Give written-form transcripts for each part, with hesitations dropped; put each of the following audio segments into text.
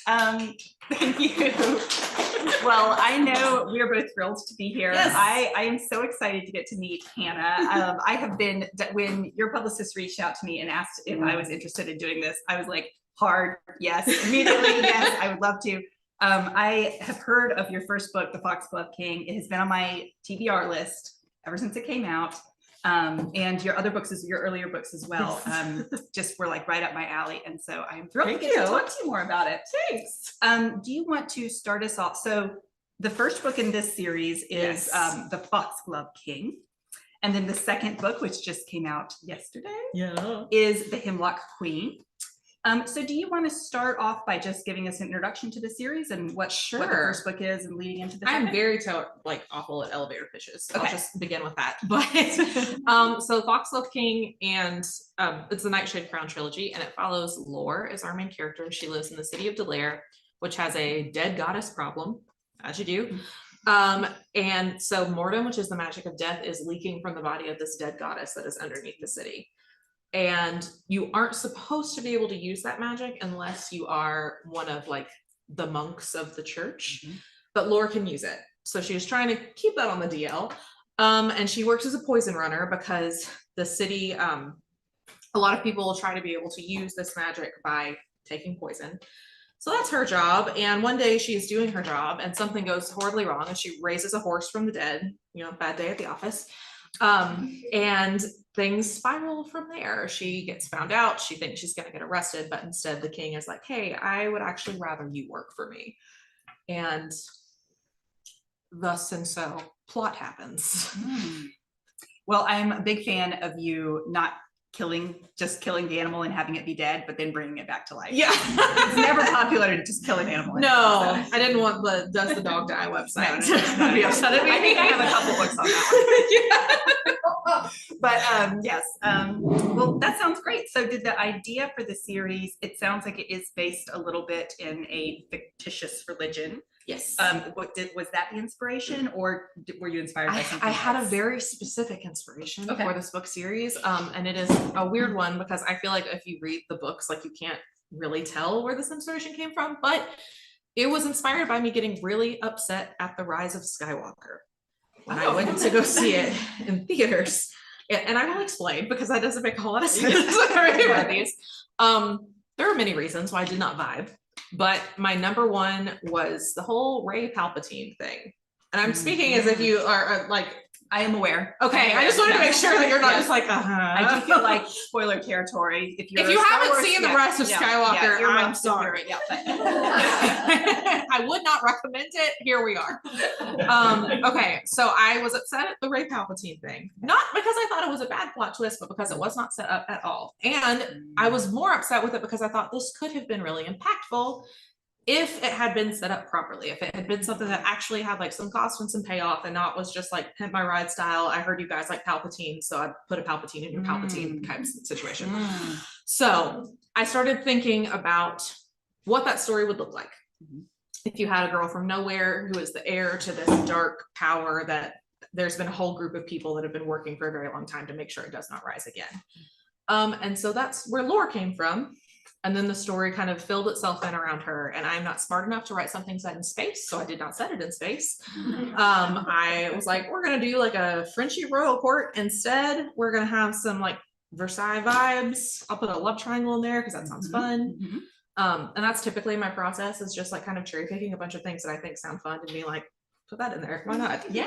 Awesome. Thank you. Well, I know we're both thrilled to be here. Yes. I am so excited to get to meet Hannah. I have been, when your publicist reached out to me and asked if I was interested in doing this, I was like, hard, yes, immediately, yes, I would love to. I have heard of your first book, The Foxglove King. It has been on my TBR list ever since it came out. And your other books, your earlier books as well, just were like right up my alley. And so I'm thrilled to get to talk to you more about it. Thanks. Do you want to start us off? So the first book in this series is The Foxglove King. And then the second book, which just came out yesterday, is The Hemlock Queen. So do you want to start off by just giving us an introduction to the series and what the first book is and leading into the second? I'm very awful at elevator pitches. So I'll just begin with that. But so Foxglove King, and it's the Nightshade Crown trilogy, and it follows Lore as our main character. She lives in the city of Delaire, which has a dead goddess problem, as you do. And so Mortem, which is the magic of death, is leaking from the body of this dead goddess that is underneath the city. And you aren't supposed to be able to use that magic unless you are one of like the monks of the church, but Lore can use it. So she was trying to keep that on the DL. And she works as a poison runner because the city, a lot of people will try to be able to use this magic by taking poison. So that's her job. And one day she's doing her job and something goes horribly wrong and she raises a horse from the dead, bad day at the office. And things spiral from there. She gets found out. She thinks she's going to get arrested, but instead the king is like, hey, I would actually rather you work for me. And thus and so plot happens. Well, I'm a big fan of you not just killing the animal and having it be dead, but then bringing it back to life. Yeah. It's never popular to just kill an animal. No, I didn't want the Does the Dog Die website. No. Be upset at me. I think I have a couple books on that one. But yes, well, that sounds great. So did the idea for the series, it sounds like it is based a little bit in a fictitious religion. Yes. Was that the inspiration, or were you inspired by something else? Had a very specific inspiration for this book series. And it is a weird one because I feel like if you read the books, like you can't really tell where this inspiration came from, but it was inspired by me getting really upset at The Rise of Skywalker when I went to go see it in theaters. And I will explain because that doesn't make a whole lot of sense when I read these. There are many reasons why I did not vibe, but my number one was the whole Rey Palpatine thing. And I'm speaking as if you are like, I am aware. Okay, I just wanted to make sure that you're not just like, I do feel like spoiler territory. If you haven't seen The Rise of Skywalker, I'm sorry. I would not recommend it. Here we are. Okay, so I was upset at the Rey Palpatine thing. Not because I thought it was a bad plot twist, but because it was not set up at all. And I was more upset with it because I thought this could have been really impactful if it had been set up properly, if it had been something that actually had like some cost and some payoff and not was just like pimp my ride style. I heard you guys like Palpatine, so I put a Palpatine in your Palpatine kind of situation. So I started thinking about what that story would look like. If you had a girl from nowhere who is the heir to this dark power that there's been a whole group of people that have been working for a very long time to make sure it does not rise again. And so that's where Lore came from. And then the story kind of filled itself in around her. And I'm not smart enough to write something set in space, so I did not set it in space. I was like, we're going to do like a Frenchy royal court instead. We're going to have some like Versailles vibes. I'll put a love triangle in there because that sounds fun. And that's typically my process, is just like kind of cherry picking a bunch of things that I think sound fun and being like, put that in there. Why not? Yeah.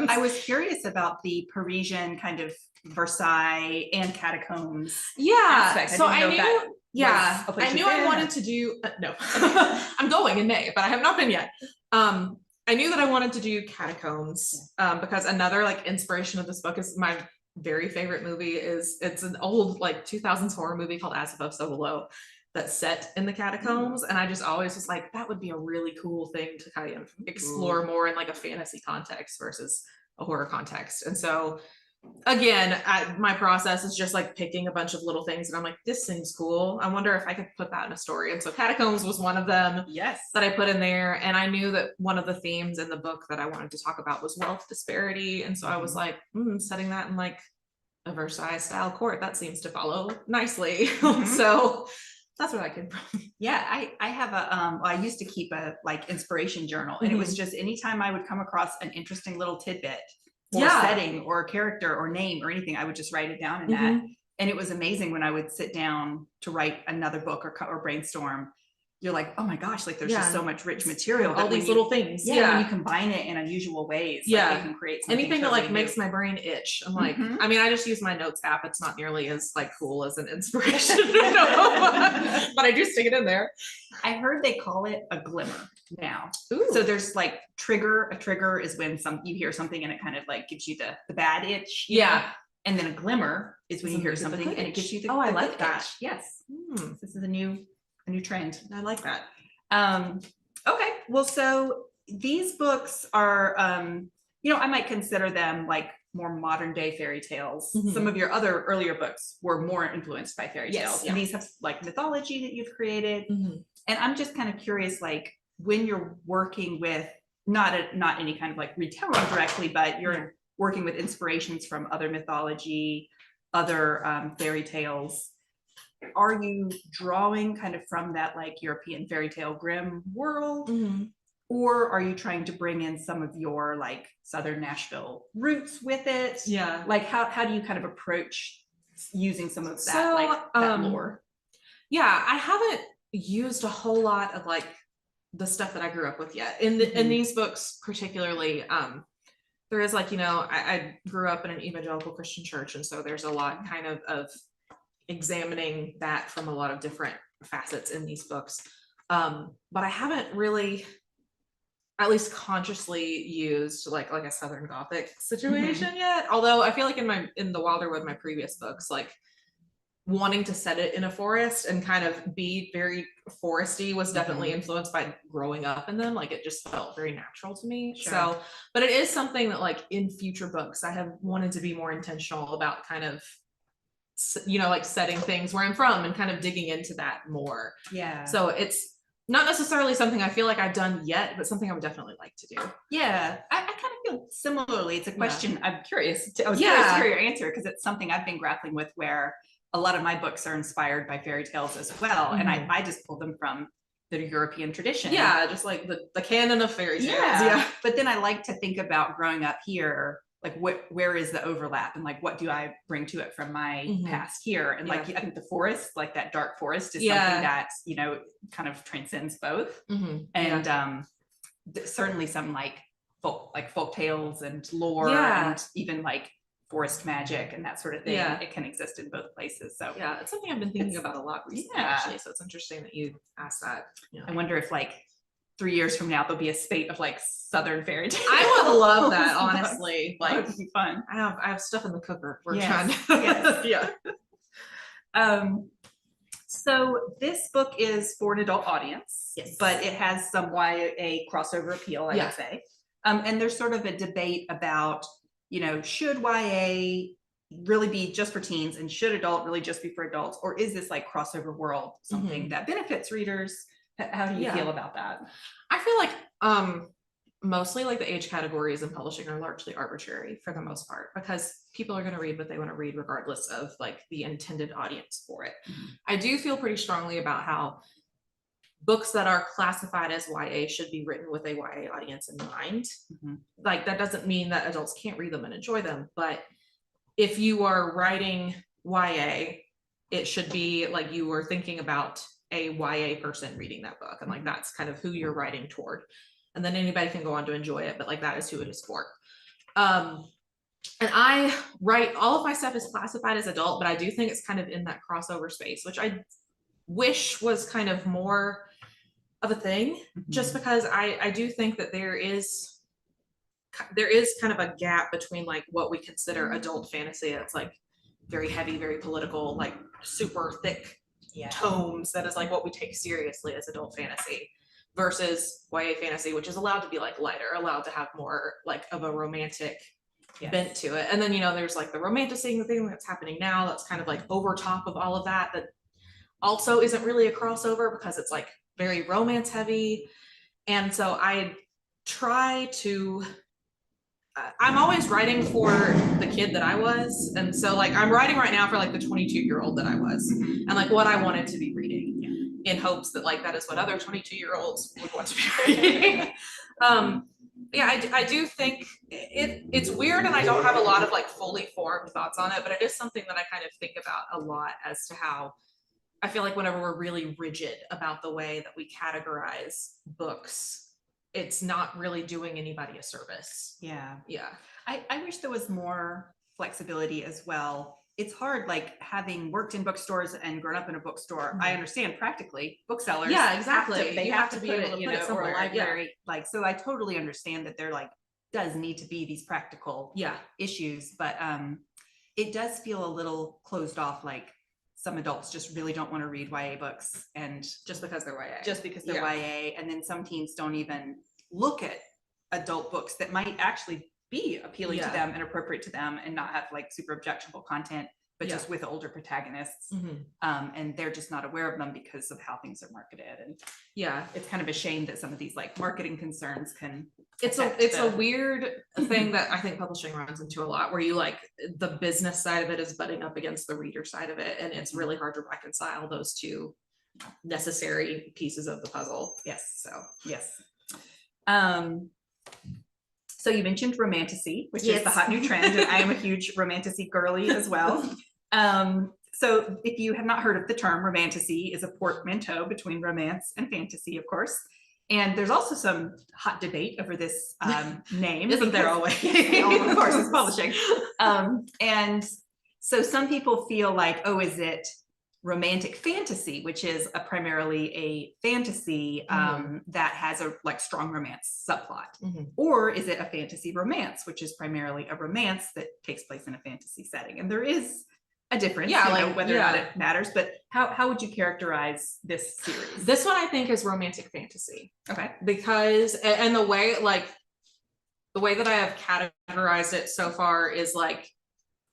I was curious about the Parisian kind of Versailles and catacombs. Yeah. So I knew I wanted to do, no, I'm going in May, but I have not been yet. I knew that I wanted to do catacombs because another like inspiration of this book is my very favorite movie it's an old like 2000s horror movie called As Above So Below that's set in the catacombs. And I just always was like, that would be a really cool thing to kind of explore more in like a fantasy context versus a horror context. And so again, my process is just like picking a bunch of little things and I'm like, this seems cool. I wonder if I could put that in a story. And so catacombs was one of them that I put in there. And I knew that one of the themes in the book that I wanted to talk about was wealth disparity. And so I was like, setting that in like a Versailles style court, that seems to follow nicely. So that's where that came from. Yeah, I have well, I used to keep a like inspiration journal, and it was just anytime I would come across an interesting little tidbit or setting or character or name or anything, I would just write it down in that. And it was amazing when I would sit down to write another book or brainstorm. You're like, oh my gosh, like there's just so much rich material. All these little things. Yeah, when you combine it in unusual ways, like they can create something anything that totally like new. makes my brain itch. I'm like, I mean, I just use my notes app. It's not nearly as like cool as an inspiration, but I do stick it in there. I heard they call it a glimmer now. Ooh. So there's like trigger. A trigger is when you hear something and it kind of like gives you the bad itch. Yeah. And then a glimmer is when you hear something and it gives you the I the like good that. itch. Yes. This is a new trend. I like that. Okay. Well, so these books are, I might consider them like more modern day fairy tales. Some of your other earlier books were more influenced by fairy tales. And these have like mythology that you've created. And I'm just kind of curious, like when you're working with not any kind of like retelling directly, but you're working with inspirations from other mythology, other fairy tales. Are you drawing kind of from that like European fairy tale Grimm world? Or are you trying to bring in some of your like Southern Nashville roots with it? Yeah. Like how do you kind of approach using some of that that lore? Yeah, I haven't used a whole lot of like the stuff that I grew up with yet. In these books particularly, there is like, I grew up in an evangelical Christian church, and so there's a lot kind of examining that from a lot of different facets in these books. But I haven't really, at least consciously, used like a Southern Gothic situation yet. Although I feel like in the Wilderwood, my previous books, like wanting to set it in a forest and kind of be very foresty was definitely influenced by growing up in them. Like it just felt very natural to me. Sure. So, but it is something that like in future books, I have wanted to be more intentional about kind of, like setting things where I'm from and kind of digging into that more. Yeah. So it's not necessarily something I feel like I've done yet, but something I would definitely like to do. Yeah. I kind of feel similarly. It's a question I'm curious. I was curious to hear your answer because it's something I've been grappling with, where a lot of my books are inspired by fairy tales as well. And I just pull them from the European tradition. Yeah. Just like the canon of fairy tales. Yeah. But then I like to think about growing up here, like where is the overlap, and like what do I bring to it from my past here? And like I think the forest, like that dark forest, is something that kind of transcends both. And certainly some like folk tales and lore and even like forest magic and that sort of thing. It can exist in both places. So it's something I've been thinking about a lot recently, actually. So it's interesting that you asked that. I wonder if like 3 years from now there'll be a spate of like Southern fairy tales. I would love that, honestly. Like, that would be fun. I have stuff in the cooker. We're trying to So this book is for an adult audience, but it has some YA crossover appeal, I would say. And there's sort of a debate about, should YA really be just for teens, and should adult really just be for adults, or is this like crossover world something that benefits readers? How do you feel about that? I feel like mostly like the age categories in publishing are largely arbitrary for the most part, because people are going to read what they want to read regardless of like the intended audience for it. I do feel pretty strongly about how books that are classified as YA should be written with a YA audience in mind. Like that doesn't mean that adults can't read them and enjoy them, but if you are writing YA, it should be like you were thinking about a YA person reading that book, and like that's kind of who you're writing toward, and then anybody can go on to enjoy it, but like that is who it is for. And I write, all of my stuff is classified as adult, but I do think it's kind of in that crossover space, which I wish was kind of more of a thing, just because I do think that there is kind of a gap between like what we consider adult fantasy. It's like very heavy, very political, like super thick tomes, that is like what we take seriously as adult fantasy, versus YA fantasy, which is allowed to be like lighter, allowed to have more like of a romantic bent to it. And then there's like the romanticizing thing that's happening now, that's kind of like over top of all of that also isn't really a crossover, because it's like very romance heavy. And so I try to I'm always writing for the kid that I was. And so like I'm writing right now for like the 22-year-old that I was, and like what I wanted to be reading. in hopes that like that is what other 22-year-olds would want to be reading. Yeah, I do think it's weird, and I don't have a lot of like fully formed thoughts on it, but it is something that I kind of think about a lot as to how I feel like whenever we're really rigid about the way that we categorize books, it's not really doing anybody a service. Yeah. Yeah. I wish there was more flexibility as well. It's hard, like having worked in bookstores and grown up in a bookstore. I understand practically booksellers. Yeah, exactly. They have to be put able it, to you put it know, or a somewhere. library. Like, so I totally understand that there like does need to be these practical issues, but it does feel a little closed off. Like some adults just really don't want to read YA books, and just because they're YA. Just because they're YA, and then some teens don't even look at adult books that might actually be appealing to them and appropriate to them, and not have like super objectionable content, but just with older protagonists. And they're just not aware of them because of how things are marketed. And it's kind of a shame that some of these like marketing concerns can. It's a weird thing that I think publishing runs into a lot, where you like the business side of it is butting up against the reader side of it, and it's really hard to reconcile those two necessary pieces of the puzzle. So you mentioned romantasy, which is the hot new trend, and I am a huge romantasy girly as well. So if you have not heard of the term, romantasy is a portmanteau between romance and fantasy, of course. And there's also some hot debate over this name. Isn't there always? Of course, it's publishing. And so some people feel like, oh, is it romantic fantasy, which is primarily a fantasy that has a like strong romance subplot, or is it a fantasy romance, which is primarily a romance that takes place in a fantasy setting? And there is a difference, whether or not it matters. But how would you characterize this series? This one I think is romantic fantasy. Okay, because and the way that I have categorized it so far is like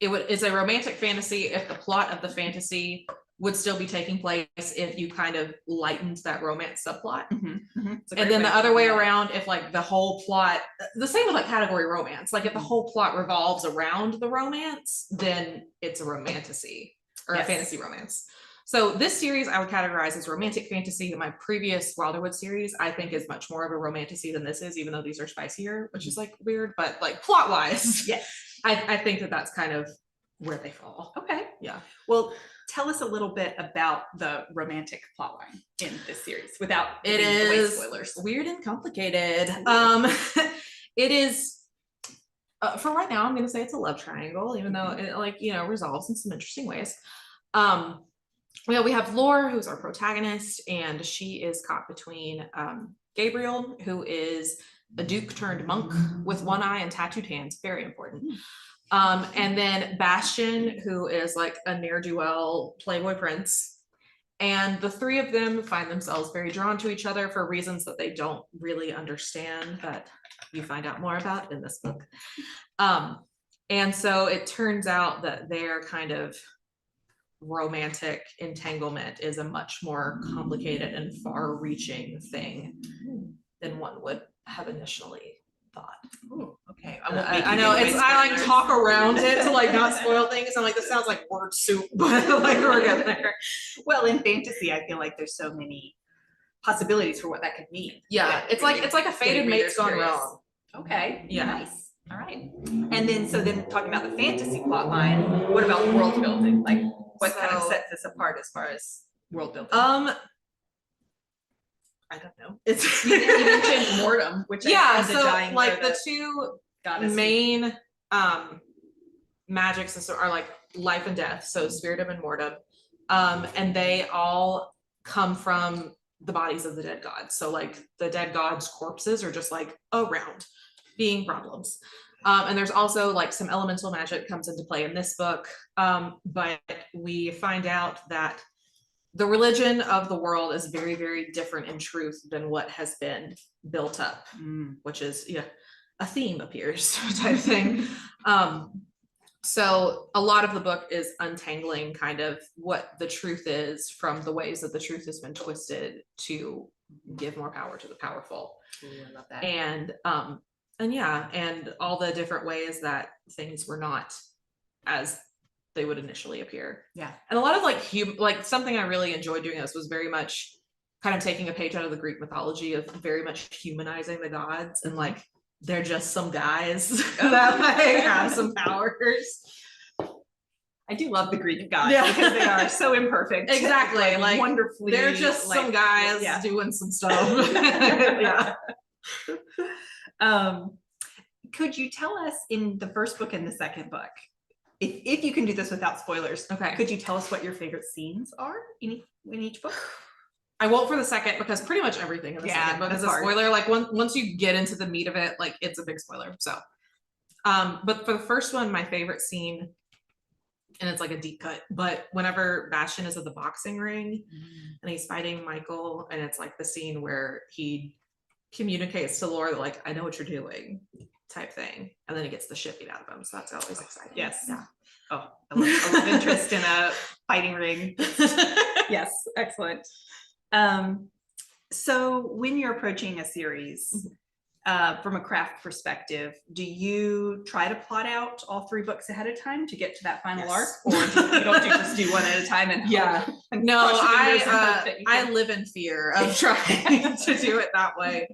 it's a romantic fantasy if the plot of the fantasy would still be taking place if you kind of lightened that romance subplot. And then the other way around, if like the whole plot, the same with like category romance, like if the whole plot revolves around the romance, then it's a romantasy or a fantasy romance. So this series I would categorize as romantic fantasy. My previous Wilderwood series I think is much more of a romantasy than this is, even though these are spicier, which is like weird, but like plot wise, I think that that's kind of where they fall. Okay. Yeah. Well, tell us a little bit about the romantic plotline in this series without it giving away is spoilers. Weird and complicated. It is for right now I'm going to say it's a love triangle, even though it like resolves in some interesting ways. We have Laura, who's our protagonist, and she is caught between Gabriel, who is a duke turned monk with one eye and tattooed hands, very important. And then Bastian, who is like a ne'er-do-well playboy prince. And the three of them find themselves very drawn to each other for reasons that they don't really understand, that you find out more about in this book. And so it turns out that their kind of romantic entanglement is a much more complicated and far-reaching thing than one would have initially thought. Ooh, okay. I know I like talk around it to like not spoil things. I'm like, this sounds like word soup, but like we're getting there. Well, in fantasy, I feel like there's so many possibilities for what that could mean. Yeah, it's like a fated mate's gone wrong. Okay. Yeah. Nice. All right. And then talking about the fantasy plot line, what about world building? Like what kind of sets this apart as far as world building? I don't know. It's you mentioned Mortem, which so like the two main magics are like life and death, so Spiritum and Mortem, and they all come from the bodies of the dead gods. So like the dead gods' corpses are just like around being problems. And there's also like some elemental magic comes into play in this book, but we find out that the religion of the world is very, very different in truth than what has been built up, which is a theme appears type thing. So a lot of the book is untangling kind of what the truth is from the ways that the truth has been twisted to give more power to the powerful. Ooh, I love that. And all the different ways that things were not as they would initially appear. Yeah. And a lot of like something I really enjoyed doing this was very much kind of taking a page out of the Greek mythology of very much humanizing the gods, and like they're just some guys that like have some powers. I do love the Greek gods because they are so imperfect. Exactly. Like wonderfully. They're just like, some guys doing some stuff. Yeah. Could you tell us in the first book and the second book, if you can do this without spoilers, could you tell us what your favorite scenes are in each book? I won't for the second, because pretty much everything in the second book is a spoiler. Like once you get into the meat of it, like it's a big spoiler. So, but for the first one, my favorite scene, and it's like a deep cut, but whenever Bastian is at the boxing ring and he's fighting Michael, and it's like the scene where he communicates to Laura that like, I know what you're doing type thing. And then he gets the shit beat out of him. So that's always exciting. Yes. Yeah. Oh, I love interest in a fighting ring. Yes. Excellent. So when you're approaching a series, from a craft perspective, do you try to plot out all 3 books ahead of time to get to that final arc, or you don't just do one at a time? And no, I live in fear of trying to do it that way.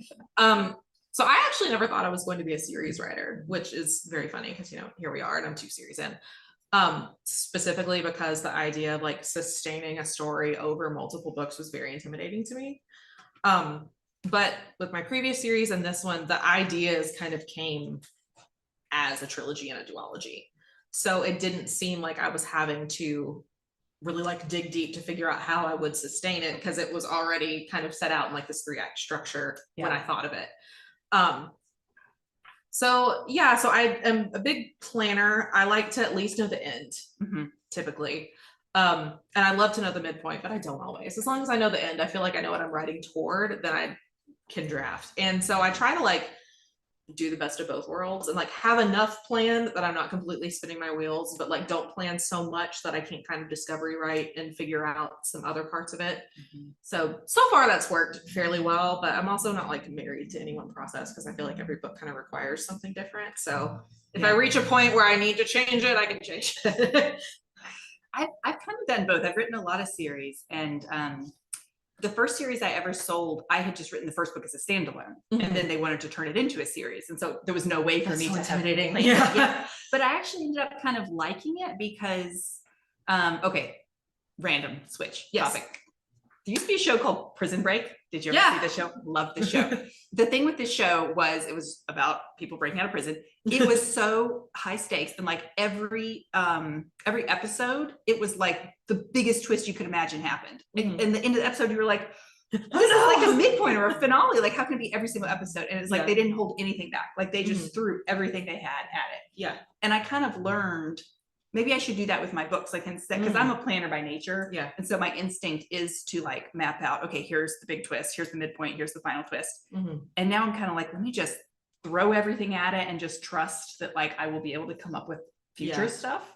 So I actually never thought I was going to be a series writer, which is very funny because, you know, here we are and I'm 2 series in. Specifically because the idea of like sustaining a story over multiple books was very intimidating to me. But with my previous series and this one, the ideas kind of came as a trilogy and a duology. So it didn't seem like I was having to really like dig deep to figure out how I would sustain it, because it was already kind of set out in like this 3-act structure when I thought of it. So I am a big planner. I like to at least know the end, typically. And I love to know the midpoint, but I don't always. As long as I know the end, I feel like I know what I'm writing toward, then I can draft. And so I try to like do the best of both worlds and like have enough planned that I'm not completely spinning my wheels, but like don't plan so much that I can't kind of discovery write and figure out some other parts of it. So far that's worked fairly well, but I'm also not like married to any one process, because I feel like every book kind of requires something different. So if I reach a point where I need to change it, I can change it. I've kind of done both. I've written a lot of series, and the first series I ever sold, I had just written the first book as a standalone, and then they wanted to turn it into a series, and so there was no way for me to intimidating. But I actually ended up kind of liking it because, random switch topic. There used to be a show called Prison Break. Did you ever see the show? Loved the show. The thing with this show was it was about people breaking out of prison. It was so high stakes, and like every episode, it was like the biggest twist you could imagine happened. And the end of the episode, you were like, this is like a midpoint or a finale. Like, how can it be every single episode? And it's like they didn't hold anything back. Like they just threw everything they had at it. Yeah. And I kind of learned, maybe I should do that with my books, like instead, because I'm a planner by nature. Yeah. And so my instinct is to like map out, okay, here's the big twist, here's the midpoint, here's the final twist. And now I'm kind of like, let me just throw everything at it and just trust that like I will be able to come up with future stuff.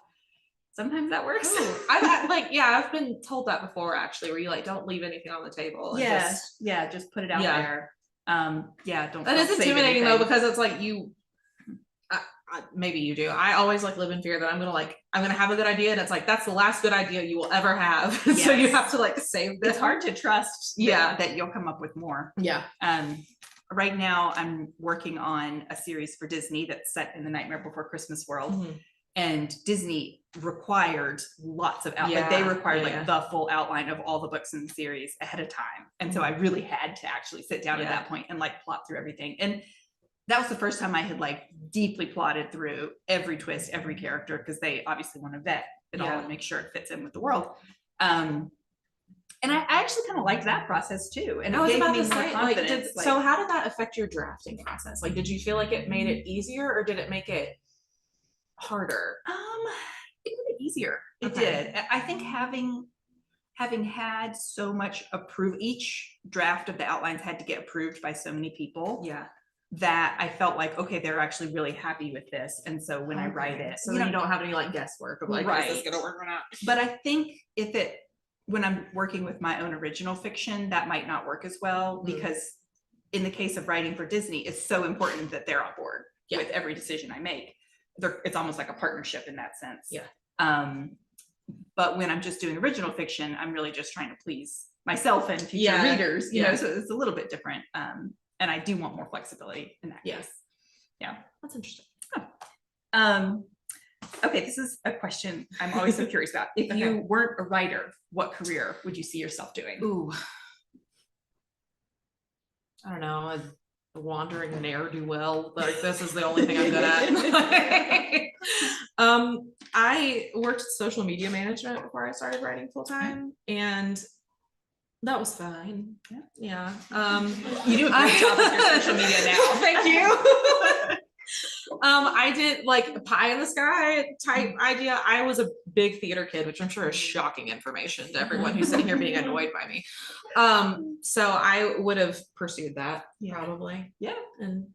Sometimes that works. I've been told that before, actually, where you like don't leave anything on the table. And just put it out there. Don't. That is intimidating though, because it's like you. Maybe you do. I always like live in fear that I'm gonna have a good idea, and it's like that's the last good idea you will ever have. So you have to like save this. It's hard to trust that you'll come up with more. Right now I'm working on a series for Disney that's set in the Nightmare Before Christmas world. And Disney required lots of they required the full outline of all the books in the series ahead of time. And so I really had to actually sit down at that point and like plot through everything. And that was the first time I had like deeply plotted through every twist, every character, because they obviously want to vet it all and make sure it fits in with the world. And I actually kind of liked that process too. And I was about to say, so how did that affect your drafting process? Like, did you feel like it made it easier, or did it make it harder? It made it easier. It did. I think having had so much each draft of the outlines had to get approved by so many people. That I felt like, okay, they're actually really happy with this. And so when I write it, so you don't have any like guesswork of like, is this gonna work or not? But I think when I'm working with my own original fiction, that might not work as well, because in the case of writing for Disney, it's so important that they're on board with every decision I make. It's almost like a partnership in that sense. But when I'm just doing original fiction, I'm really just trying to please myself and future Yeah. readers, you Yeah. know, so it's a little bit different. And I do want more flexibility in that Yes. case. Yeah. That's interesting. Okay, this is a question I'm always so curious about. If Okay. you weren't a writer, what career would you see yourself doing? Ooh. I don't know, a wandering ne'er-do-well. Like, this is the only thing I'm good at. I worked social media management before I started writing full time, and that was fine. Yeah. You do a great job with your social media now. Thank you. I did like pie in the sky type idea. I was a big theater kid, which I'm sure is shocking information to everyone who's sitting here being annoyed by me. So I would have pursued that probably. Yeah. And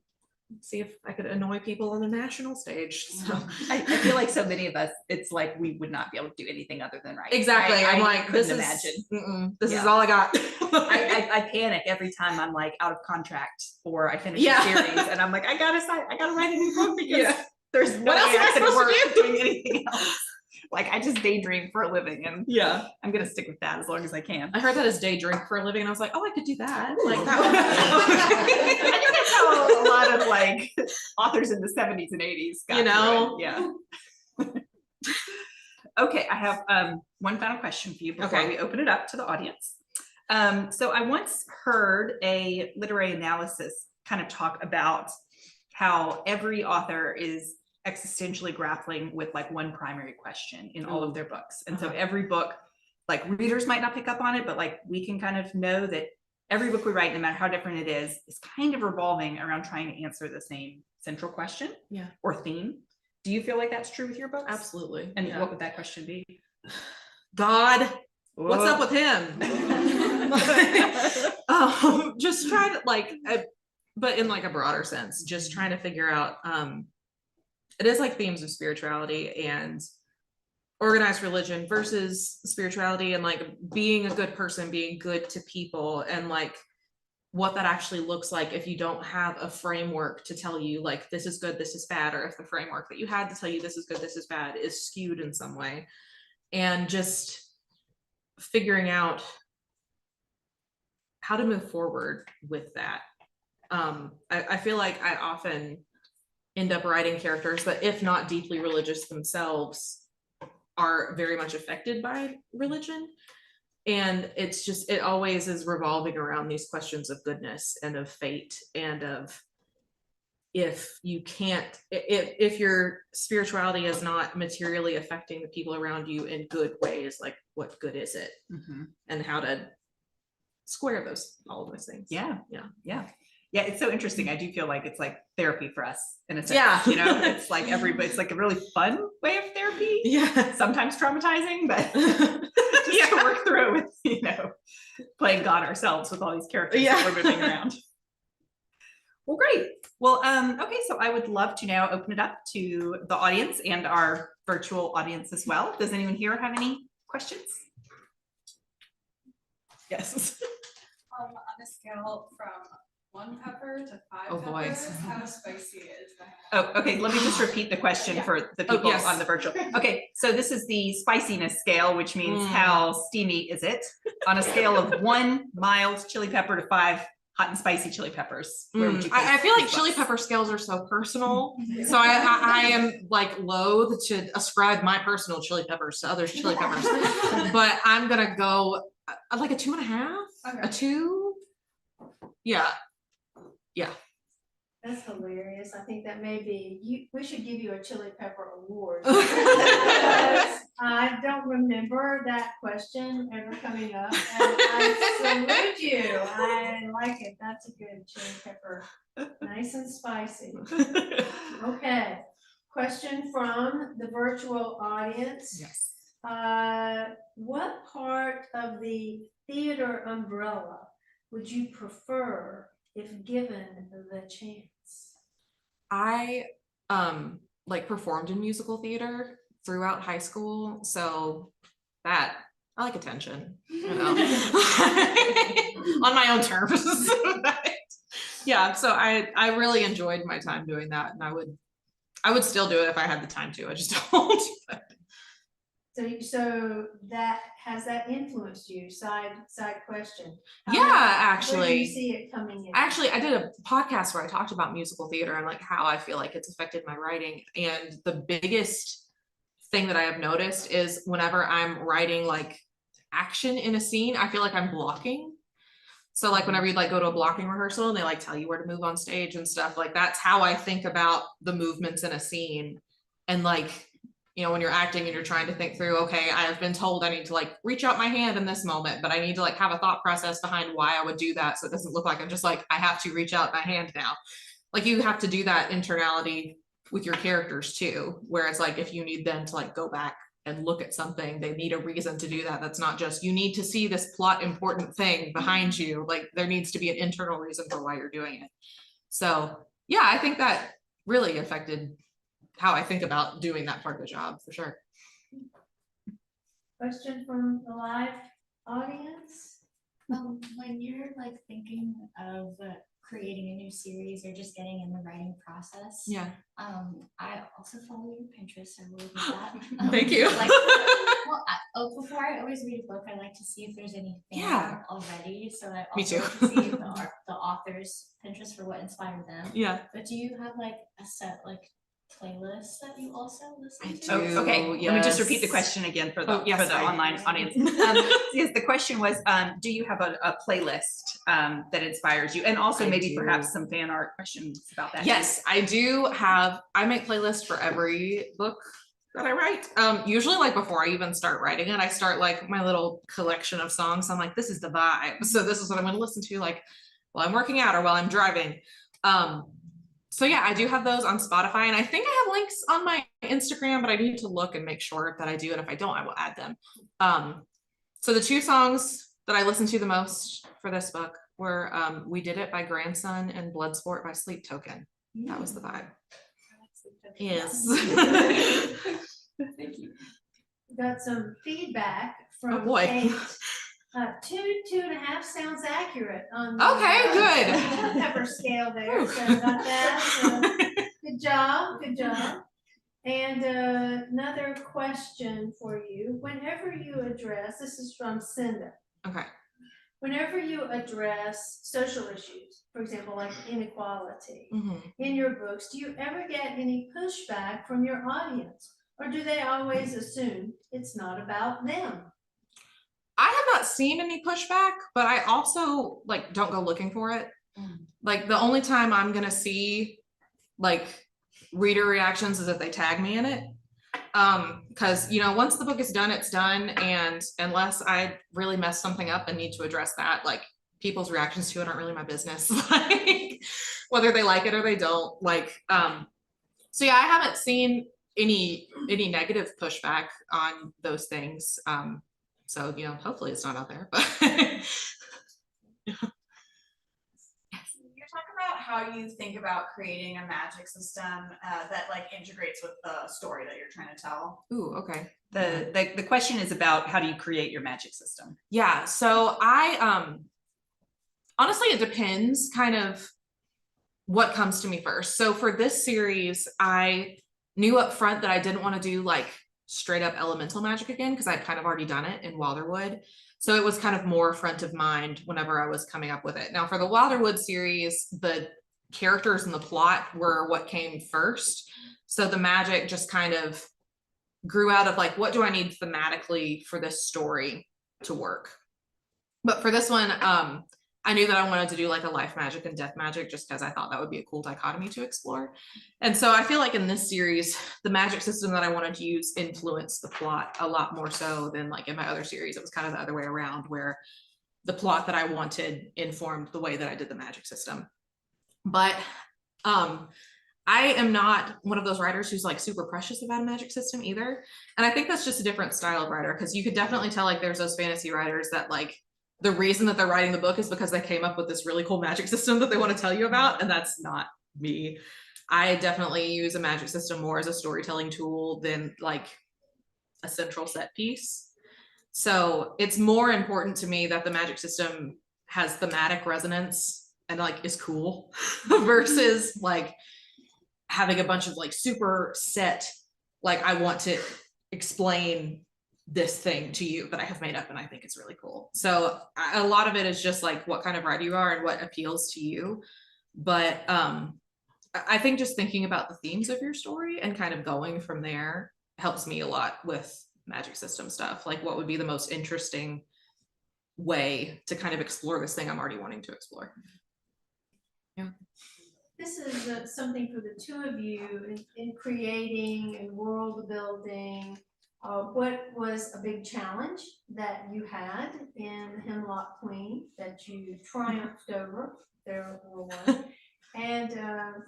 see if I could annoy people on the national stage. So I feel like so many of us, it's like we would not be able to do anything other than write. exactly. I'm like, couldn't this is imagine. this is Yeah. all I got. I panic every time I'm like out of contract or I finish Yeah. a series and I'm like, I gotta write a new book because Yeah. there's no What else way am I I could supposed to work do? doing anything else. Like I just daydream for a living and Yeah. I'm gonna stick with that as long as I can. I heard that as day drink for a living and I was like, oh, I could do that. Like I think that's how a lot of like authors in the 70s and 80s got You know? through it. Yeah. Okay, I have one final question for you before we open it up to the audience. So I once heard a literary analysis kind of talk about how every author is existentially grappling with like one primary question in all of their books. And so every book, like readers might not pick up on it, but like we can kind of know that every book we write, no matter how different it is kind of revolving around trying to answer the same central question or theme. Do you feel like that's true with your books? absolutely. And what would that question be? God, what's up with him? Just try to like, but in like a broader sense, just trying to figure out, it is like themes of spirituality and organized religion versus spirituality and like being a good person, being good to people, and like what that actually looks like if you don't have a framework to tell you like this is good, this is bad, or if the framework that you had to tell you this is good, this is bad is skewed in some way. And just figuring out how to move forward with that. I feel like I often end up writing characters that, if not deeply religious themselves, are very much affected by religion. And it's just, it always is revolving around these questions of goodness and of fate and of if you can't, if your spirituality is not materially affecting the people around you in good ways, like what good is it? And how to square all of those things. Yeah. It's so interesting. I do feel like it's like therapy for us in a sense. You know, it's like it's like a really fun way of therapy. Yeah. Sometimes traumatizing, but just to work through it with, you know, playing God ourselves with all these characters that we're moving around. Well, great. Well, okay, so I would love to now open it up to the audience and our virtual audience as well. Does anyone here have any questions? Yes. On a scale from 1 pepper to 5 boy. peppers, how spicy is that? Oh, okay. Let me just repeat the question for the people on the virtual. Okay, so this is the spiciness scale, which means how steamy is it on a scale of 1 mild chili pepper to 5 hot and spicy chili peppers. Where would you I feel like chili pepper scales are so personal. So I am like loath to ascribe my personal chili peppers to others' chili peppers, but I'm gonna go like a 2.5, a 2. Yeah. That's hilarious. I think that may be, we should give you a chili pepper award. I don't remember that question ever coming up, and I salute you. I like it. That's a good chili pepper. Nice and spicy. Okay. Question from the virtual audience. Yes. What part of the theater umbrella would you prefer if given the chance? I like performed in musical theater throughout high school, so that I like attention, you know, on my own terms. Yeah, so I really enjoyed my time doing that, and I would still do it if I had the time to. I just don't. So that, has that influenced you? Side question. Yeah, Where do actually. you see it coming in? Actually, I did a podcast where I talked about musical theater and like how I feel like it's affected my writing. And the biggest thing that I have noticed is whenever I'm writing like action in a scene, I feel like I'm blocking. So like whenever you like go to a blocking rehearsal and they like tell you where to move on stage and stuff, like that's how I think about the movements in a scene. And like, you know, when you're acting and you're trying to think through, okay, I have been told I need to like reach out my hand in this moment, but I need to like have a thought process behind why I would do that. So it doesn't look like I'm just like, I have to reach out my hand now. Like you have to do that internality with your characters too, where it's like, if you need them to like go back and look at something, they need a reason to do that. That's not just, you need to see this plot important thing behind you. Like there needs to be an internal reason for why you're doing it. So yeah, I think that really affected how I think about doing that part of the job for sure. Question from the live audience? When you're like thinking of creating a new series or just getting in the writing process, Yeah. I also follow your Pinterest. I will admit that. Thank you. Like, before I always read a book, I like to see if there's any fan art already. So I Me also too. like to see the author's Pinterest for what inspired them. Yeah. But do you have like a set like playlist that you also listen I to? do. Oh, okay, let me just repeat the Yes. question again for the, yes, for the I- online audience. Yes, the question was, do you have a playlist that inspires you? And also I maybe do. perhaps some fan art questions about that. Yes, I do have, I make playlists for every book that I write. Usually like before I even start writing it, I start like my little collection of songs. I'm like, this is the vibe. So this is what I'm going to listen to like while I'm working out or while I'm driving. So yeah, I do have those on Spotify, and I think I have links on my Instagram, but I need to look and make sure that I do. And if I don't, I will add them. So the two songs that I listened to the most for this book were We Did It by Grandson and Bloodsport by Sleep Token. That was the vibe. Yes. Thank you. Got some feedback from Oh, boy. Kate. 2.5 sounds accurate on the Okay, good. pepper scale there. So about that. Good job, good job. And another question for you. Whenever you address, this is from Cinda. Okay. Whenever you address social issues, for example, like inequality, Mhm. in your books, do you ever get any pushback from your audience? Or do they always assume it's not about them? I have not seen any pushback, but I also like don't go looking for it. Like the only time I'm gonna see like reader reactions is if they tag me in it. Because you know, once the book is done, it's done. And unless I really mess something up and need to address that, like people's reactions to it aren't really my business. Like whether they like it or they don't. Like so yeah, I haven't seen any negative pushback on those things. So, you know, hopefully it's not out there, but You're talking about how you think about creating a magic system that like integrates with the story that you're trying to tell. ooh, okay. The question is about how do you create your magic system? Yeah, so I honestly it depends kind of what comes to me first. So for this series, I knew up front that I didn't want to do like straight up elemental magic again because I'd kind of already done it in Wilderwood. So it was kind of more front of mind whenever I was coming up with it. Now for the Wilderwood series, the characters and the plot were what came first. So the magic just kind of grew out of like, what do I need thematically for this story to work? But for this one, I knew that I wanted to do like a life magic and death magic just because I thought that would be a cool dichotomy to explore. And so I feel like in this series, the magic system that I wanted to use influenced the plot a lot more so than like in my other series. It was kind of the other way around where the plot that I wanted informed the way that I did the magic system. But I am not one of those writers who's like super precious about a magic system either. And I think that's just a different style of writer because you could definitely tell like there's those fantasy writers that like the reason that they're writing the book is because they came up with this really cool magic system that they want to tell you about. And that's not me. I definitely use a magic system more as a storytelling tool than like a central set piece. So it's more important to me that the magic system has thematic resonance and like is cool versus like having a bunch of like super set, like I want to explain this thing to you that I have made up and I think it's really cool. So a lot of it is just like what kind of writer you are and what appeals to you. But I think just thinking about the themes of your story and kind of going from there helps me a lot with magic system stuff. Like what would be the most interesting way to kind of explore this thing I'm already wanting to explore. Yeah. This is something for the two of you in creating and world building. What was a big challenge that you had in Hemlock Queen that you triumphed over? There were one. And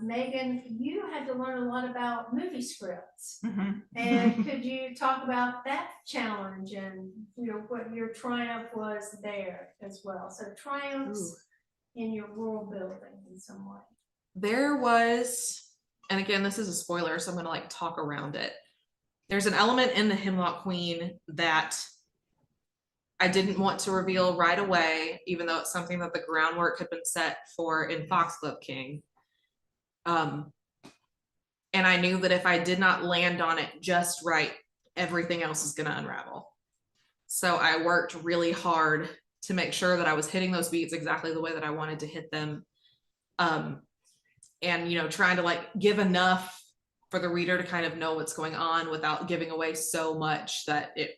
Megan, you had to learn a lot about movie scripts. And could you talk about that challenge and what your triumph was there as well? So triumphs in your world building in some way. There was, and again, this is a spoiler, so I'm gonna like talk around it. There's an element in the Hemlock Queen that I didn't want to reveal right away, even though it's something that the groundwork had been set for in Foxglove King. And I knew that if I did not land on it just right, everything else is gonna unravel. So I worked really hard to make sure that I was hitting those beats exactly the way that I wanted to hit them. And trying to like give enough for the reader to kind of know what's going on without giving away so much that it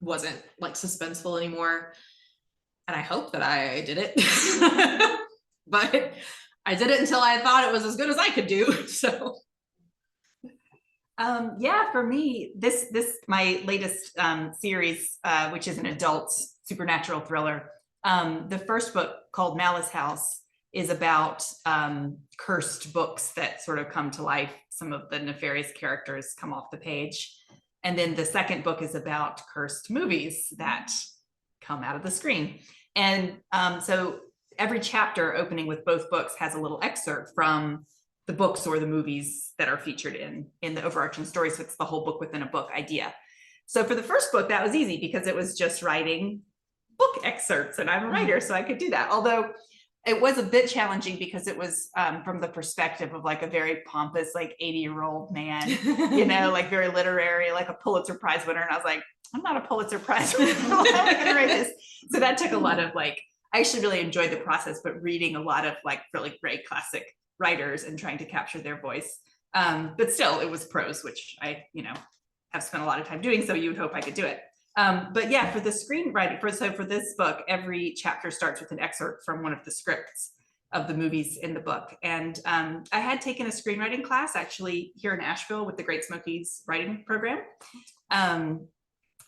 wasn't like suspenseful anymore. And I hope that I did it. But I did it until I thought it was as good as I could do. So yeah, for me, this my latest series, which is an adult supernatural thriller. The first book, called Malice House, is about cursed books that sort of come to life. Some of the nefarious characters come off the page. And then the second book is about cursed movies that come out of the screen. And so every chapter opening with both books has a little excerpt from the books or the movies that are featured in the overarching story. So it's the whole book within a book idea. So for the first book, that was easy because it was just writing book excerpts, and I'm a writer, so I could do that. Although it was a bit challenging because it was from the perspective of like a very pompous, like 80-year-old man, like very literary, like a Pulitzer Prize winner. And I was like, I'm not a Pulitzer Prize winner. How am I gonna write this? So that took a lot of I actually really enjoyed the process, but reading a lot of like really great classic writers and trying to capture their voice. But still, it was prose, which I, have spent a lot of time doing. So you would hope I could do it. But yeah, for the screenwriting, for this book, every chapter starts with an excerpt from one of the scripts of the movies in the book. And I had taken a screenwriting class actually here in Asheville with the Great Smokies writing program.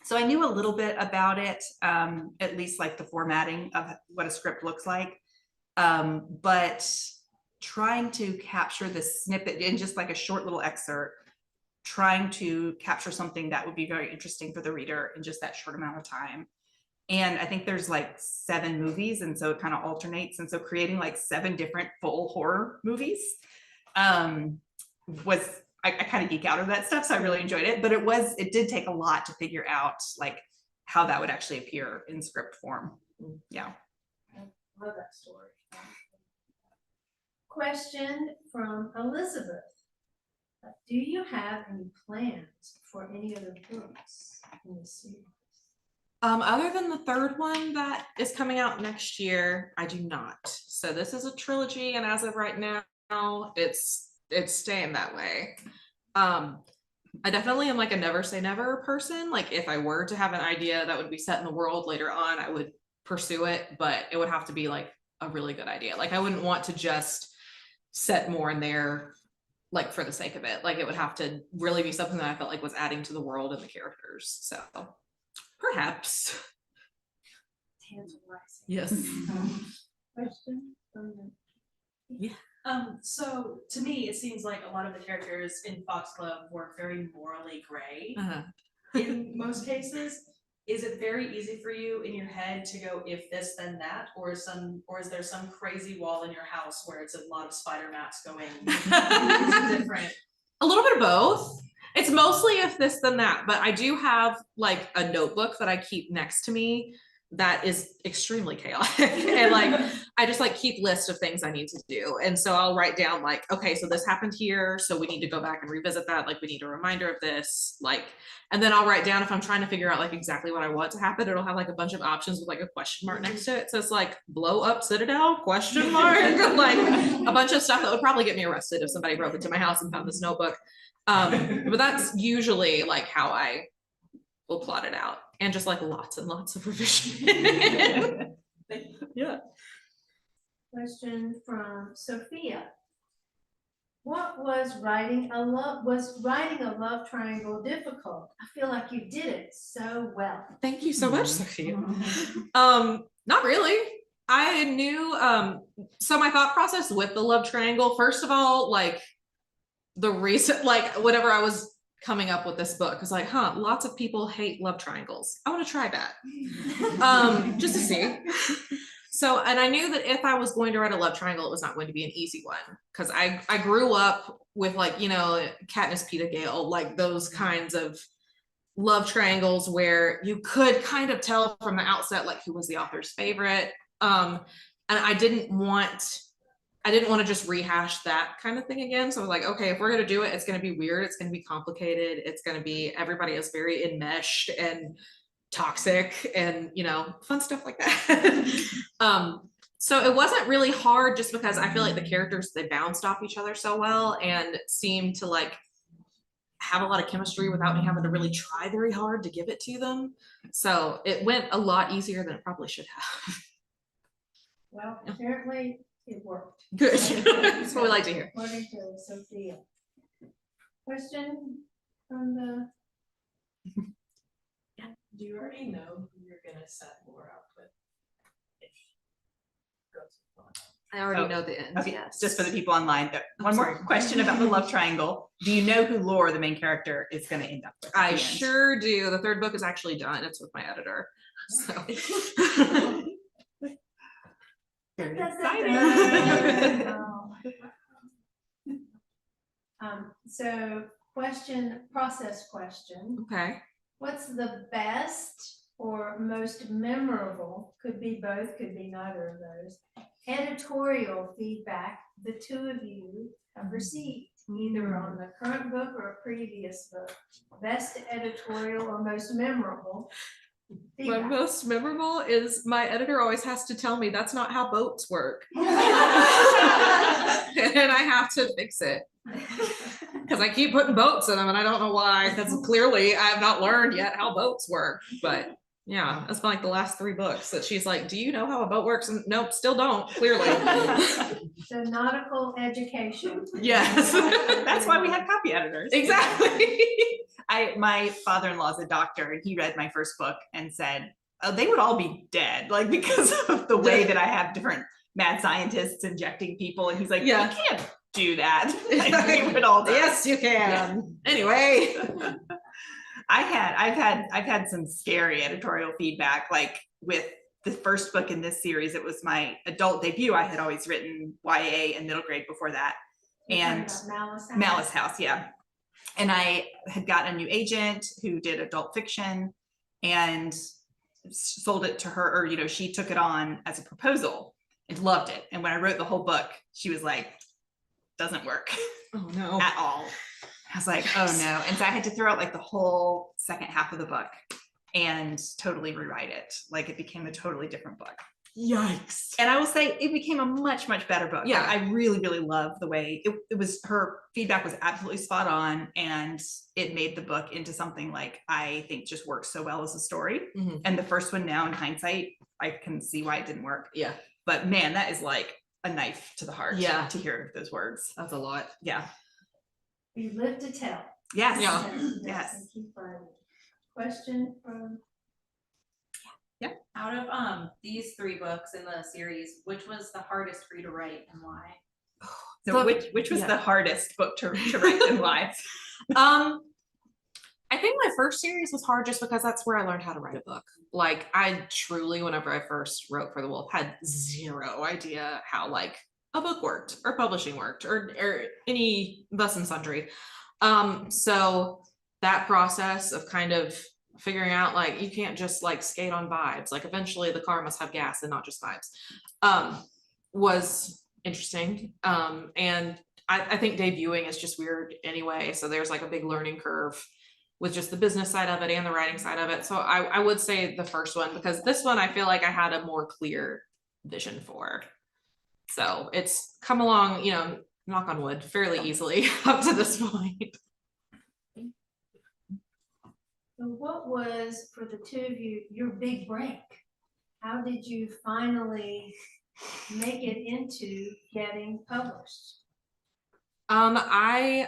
So I knew a little bit about it, at least like the formatting of what a script looks like. But trying to capture the snippet in just like a short little excerpt, trying to capture something that would be very interesting for the reader in just that short amount of time. And I think there's like 7 movies, and so it kind of alternates. And so creating like 7 different full horror movies was, I kind of geek out of that stuff. So I really enjoyed it, but it did take a lot to figure out like how that would actually appear in script form. Yeah. I love that story. Question from Elizabeth. Do you have any plans for any other books in the series? Other than the third one that is coming out next year, I do not. So this is a trilogy, and as of right now, it's staying that way. I definitely am like a never say never person. Like if I were to have an idea that would be set in the world later on, I would pursue it, but it would have to be like a really good idea. Like I wouldn't want to just set more in there like for the sake of it. Like it would have to really be something that I felt like was adding to the world and the characters. So perhaps. Yes. Question from Yeah. So to me, it seems like a lot of the characters in Foxglove were very morally gray in most cases. Is it very easy for you in your head to go if this then that, or is there some crazy wall in your house where it's a lot of spider mats going different? A little bit of both. It's mostly if this then that, but I do have like a notebook that I keep next to me that is extremely chaotic. And like, I just like keep lists of things I need to do. And so I'll write down like, okay, so this happened here. So we need to go back and revisit that. Like we need a reminder of this, like, and then I'll write down if I'm trying to figure out like exactly what I want to happen, it'll have like a bunch of options with like a question mark next to it. So it's like blow up Citadel, question mark, like a bunch of stuff that would probably get me arrested if somebody broke into my house and found this notebook. But that's usually like how I will plot it out, and just like lots and lots of revision. Yeah. Question from Sophia. What was writing a love triangle difficult? I feel like you did it so well. Thank you so much, Sophia. Not really. I knew, so my thought process with the love triangle, first of all, like the reason, like whenever I was coming up with this book, I was like, lots of people hate love triangles. I want to try that. Just to see. So, and I knew that if I was going to write a love triangle, it was not going to be an easy one, because I grew up with like, you know, Katniss Petergale, like those kinds of love triangles where you could kind of tell from the outset like who was the author's favorite. And I didn't want to just rehash that kind of thing again. So I was like, okay, if we're going to do it, it's going to be weird. It's going to be complicated. It's going to be, everybody is very enmeshed and toxic and, you know, fun stuff like that. So it wasn't really hard just because I feel like the characters, they bounced off each other so well and seemed to like have a lot of chemistry without me having to really try very hard to give it to them. So it went a lot easier than it probably should have. Well, apparently it worked. Good. That's what we like to hear. According to Sophia. Question from the. Do you already know who you're gonna set Laura up with? I already know the end. Okay, Yes. just for the people online. One sorry. more question about the love triangle. Do you know who Laura, the main character, is going to end up with? at I the end? sure do. The third book is actually done. It's with my editor. So. Very That's exciting. So process question. Okay. What's the best or most memorable, could be both, could be neither of those, editorial feedback the two of you have received, either on the current book or a previous book? Best editorial or most memorable My feedback. most memorable is my editor always has to tell me that's not how boats work. And I have to fix it. Because I keep putting boats in them and I don't know why, because clearly I have not learned yet how boats work. But yeah, that's been like the last 3 books that she's like, do you know how a boat works? And nope, still don't, clearly. So nautical education. Yes. That's why we have copy editors. Exactly. My father-in-law is a doctor, and he read my first book and said, oh, they would all be dead, like because of the way that I have different mad scientists injecting people. And he's like, Yeah. you can't do that. Like, they would all die. Yes, you can. Anyway. I've had some scary editorial feedback, like with the first book in this series. It was my adult debut. I had always written YA and middle grade before that. You're talking And about Malice House, yeah. And I had gotten a new agent who did adult fiction and sold it to her, or, you know, she took it on as a proposal and loved it. And when I wrote the whole book, she was like, doesn't work Oh no. at all. I was like, oh no. And so I had to throw out like the whole second half of the book and totally rewrite it. Like it became a totally different book. Yikes. And I will say it became a much, much better book. Yeah. I really, really love the way it was, her feedback was absolutely spot on, and it made the book into something like I think just works so well as a story. Mhm. And the first one now in hindsight, I can see why it didn't work. Yeah. But man, that is like a knife to the heart. Yeah. To hear those words. That's a lot. Yeah. You live to tell. Yes. Yeah. Yes. And keep learning. Question from. Out of these 3 books in the series, which was the hardest for you to write and why? So which was yeah. the hardest book to write and why? I think my first series was hard just because that's where I learned how to write a book. Like I truly, whenever I first wrote for The Wolf, had zero idea how like a book worked or publishing worked or any thus and sundry. So that process of kind of figuring out like you can't just like skate on vibes. Like eventually the car must have gas and not just vibes. Was interesting. And I think debuting is just weird anyway. So there's like a big learning curve with just the business side of it and the writing side of it. So I would say the first one, because this one I feel like I had a more clear vision for. So it's come along, you know, knock on wood, fairly easily up to this point. So what was, for the two of you, your big break? How did you finally make it into getting published? I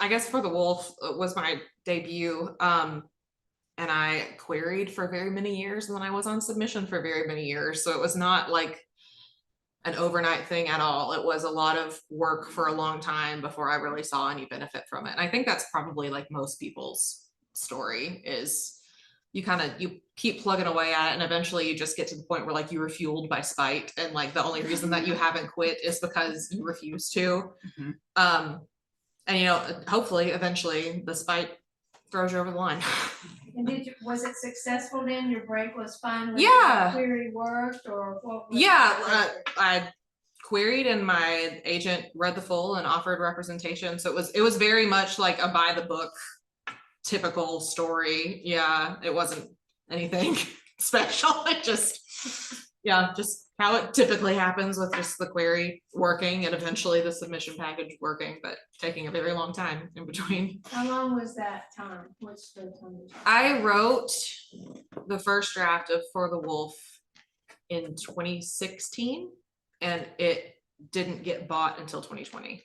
guess For the Wolf was my debut. And I queried for very many years, and then I was on submission for very many years. So it was not like an overnight thing at all. It was a lot of work for a long time before I really saw any benefit from it. And I think that's probably like most people's story is you keep plugging away at it, and eventually you just get to the point where like you were fueled by spite, and like the only reason that you haven't quit is because you refuse to. And you know, hopefully eventually the spite throws you over the line. And was it successful then? Your break was finally, Yeah. query worked, or what? Yeah, I queried and my agent read the full and offered representation. So it was very much like a by the book typical story. Yeah, it wasn't anything special. It just how it typically happens with just the query working and eventually the submission package working, but taking a very long time in between. How long was that time? What's the time? I wrote the first draft of For the Wolf in 2016, and it didn't get bought until 2020.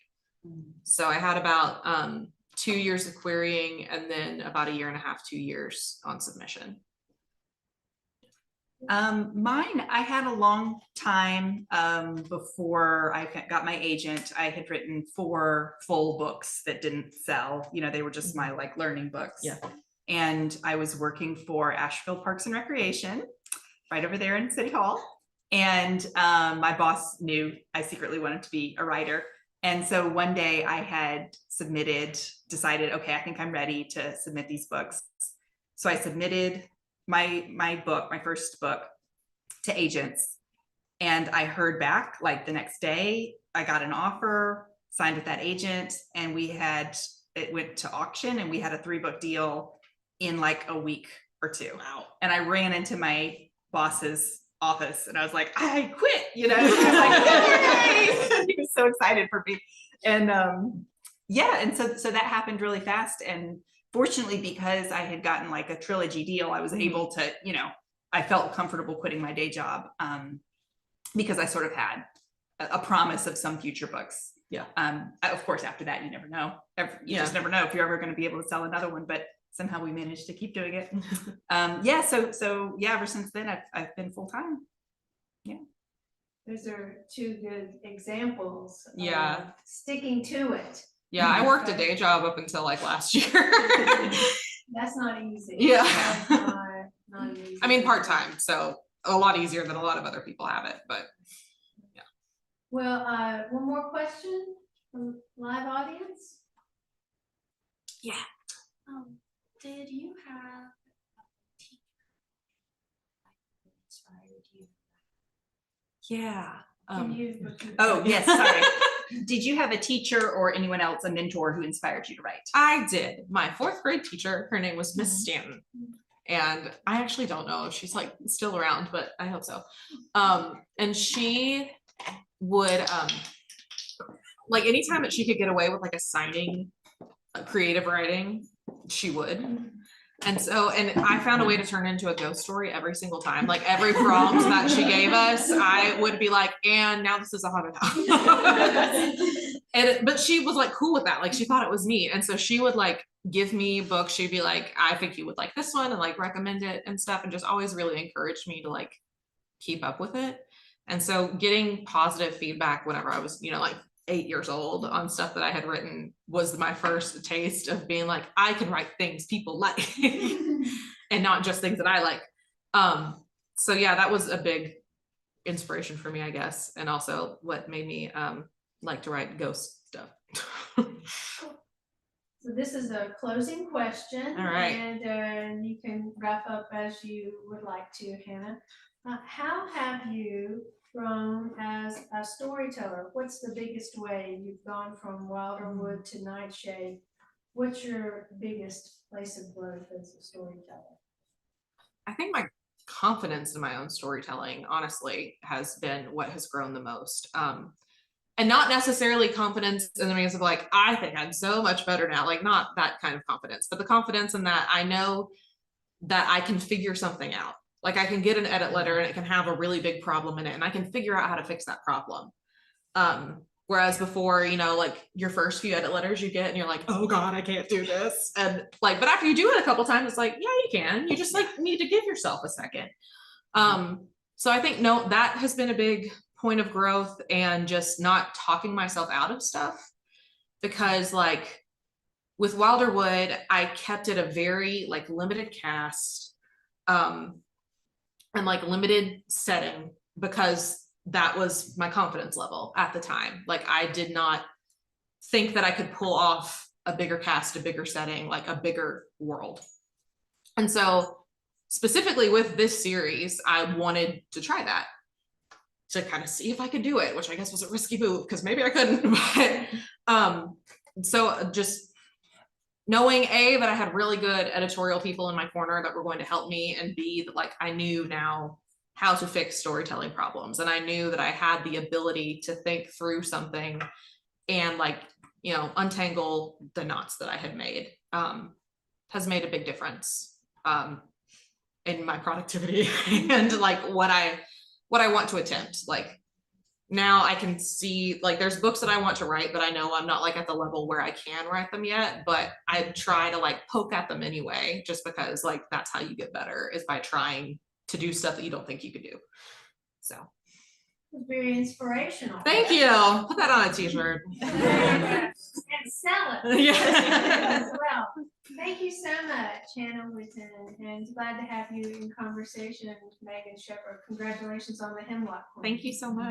So I had about 2 years of querying, and then about a year and a half, 2 years on submission. Mine, I had a long time before I got my agent. I had written 4 full books that didn't sell. You know, they were just my like learning books. Yeah. And I was working for Asheville Parks and Recreation, right over there in City Hall. And my boss knew I secretly wanted to be a writer. And so one day I had decided, okay, I think I'm ready to submit these books. So I submitted my book, my first book, to agents, and I heard back like the next day. I got an offer, signed with that agent, and it went to auction, and we had a 3-book deal in like a week or 2. Wow. And I ran into my boss's office and I was like, I quit, you know. He was like, yay! He was so excited for me. And and so that happened really fast. And fortunately, because I had gotten like a trilogy deal, I was able to, you know, I felt comfortable quitting my day job because I sort of had a promise of some future books. Yeah. Of course, after that, you never know. You just never know if you're ever going to be able to sell another one, but somehow we managed to keep doing it. So ever since then, I've been full time. Yeah. Those are 2 good examples. Yeah. Sticking to it. Yeah, I worked a day job up until like last year. That's not easy. Yeah. That's not easy. I mean, part-time, so a lot easier than a lot of other people have it, but yeah. Well, one more question from live audience. Yeah. Did you have a teacher that inspired you? Yeah. Oh, yes, sorry. Did you have a teacher or anyone else, a mentor, who inspired you to write? I did. My 4th grade teacher, her name was Miss Stanton. And I actually don't know if she's like still around, but I hope so. And she would, like anytime that she could get away with like assigning creative writing, she would. And I found a way to turn it into a ghost story every single time. Like every prompt that she gave us, I would be like, and now this is a haunted house. But she was like cool with that. Like she thought it was neat. And so she would like give me books. She'd be like, I think you would like this one, and like recommend it and stuff. And just always really encouraged me to like keep up with it. And so getting positive feedback whenever I was, you know, like 8 years old on stuff that I had written was my first taste of being like, I can write things people like and not just things that I like. So yeah, that was a big inspiration for me, I guess. And also what made me like to write ghost stuff. So this is a closing question. All right. And you can wrap up as you would like to, Hannah. How have you grown as a storyteller? What's the biggest way you've gone from Wilderwood to Nightshade? What's your biggest place of growth as a storyteller? I think my confidence in my own storytelling, honestly, has been what has grown the most. And not necessarily confidence in the means of like, I think I'm so much better now, like not that kind of confidence, but the confidence in that I know that I can figure something out. Like I can get an edit letter and it can have a really big problem in it and I can figure out how to fix that problem. Whereas before, you know, like your first few edit letters you get and you're like, oh God, I can't do this. And like, but after you do it a couple times, it's like, yeah, you can. You just like need to give yourself a second. So I think, no, that has been a big point of growth and just not talking myself out of stuff. Because like with Wilderwood, I kept it a very like limited cast and like limited setting because that was my confidence level at the time. Like I did not think that I could pull off a bigger cast, a bigger setting, like a bigger world. And so specifically with this series, I wanted to try that to kind of see if I could do it, which I guess was a risky move because maybe I couldn't. But so just knowing A, that I had really good editorial people in my corner that were going to help me, and B, that like I knew now how to fix storytelling problems. And I knew that I had the ability to think through something and like, you know, untangle the knots that I had made, has made a big difference in my productivity and like what I want to attempt. Like now I can see like there's books that I want to write, but I know I'm not like at the level where I can write them yet, but I try to like poke at them anyway, just because like that's how you get better, is by trying to do stuff that you don't think you could do. So It's very inspirational. thank you. Put that on a t-shirt. And sell it. Yeah. As well. Thank you so much, Hannah Whitten, and glad to have you in conversation, Megan Shepherd. Congratulations on the Hemlock Queen. Thank you so much.